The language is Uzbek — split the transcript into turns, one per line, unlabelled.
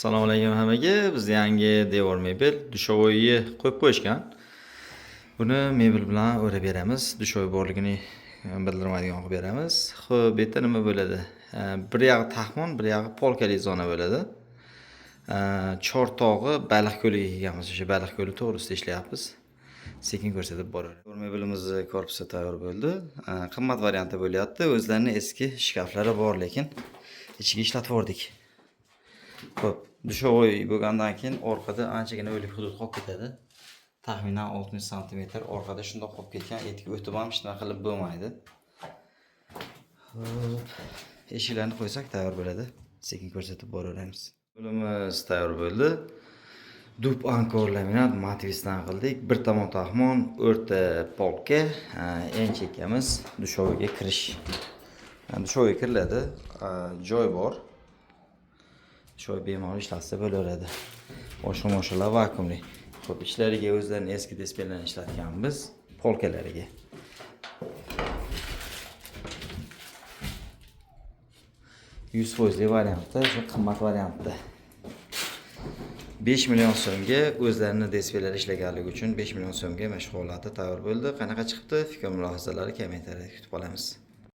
Assalomu alaykum hammaga. Biz yangi devor mebel dushovoyni qo'yib qo'yishgan. Buni mebel bilan o'rab beramiz. Dushovoy borligini bildirmaydigan qilib beramiz. Xo'p, bu yerda nima bo'ladi? Bir yog'i taxmon, bir yog'i polkali zona bo'ladi. Chortog'i Baliq ko'liga kelganmiz. O'sha Baliq ko'li to'g'risida ishlayapmiz. Sekin ko'rsatib boraveramiz. Devor mebelimizni korpusi tayyor bo'ldi. Qimmat variantda bo'lyapti. O'zlarining eski shkaflari bor, lekin ichiga ishlatib yubordik. Xo'p, dushovoy bo'lgandan keyin orqada anchagina o'lik hudud qolib ketadi. Taxminan 60 sm orqada shundoq qolib ketgan, etga o'tib ham hech narsa qilib bo'lmaydi. Xo'p, eshiklarni qo'ysak tayyor bo'ladi. Sekin ko'rsatib boraveramiz. Yo'limiz tayyor bo'ldi. Dub ankor laminat matvisdan qildik. Bir tomon taxmon, o'rta polka, eng chekkamiz dushovoyga kirish. Dushovoyga kiriladi, joy bor. Shoy bemalol ishlatsa bo'laveradi. Boshqa vakuumli. Xo'p, ichlariga o'zlarining eski displeylarini ishlatganmiz, polkalariga. %100 variantda, shu qimmat variantda. 5 million so'mga o'zlarining displeylar ishlaganligi uchun 5 million so'mga mana shu holati tayyor bo'ldi. Qanaqa chiqibdi? Fikr mulohazalari kommentariyada kutib qolamiz.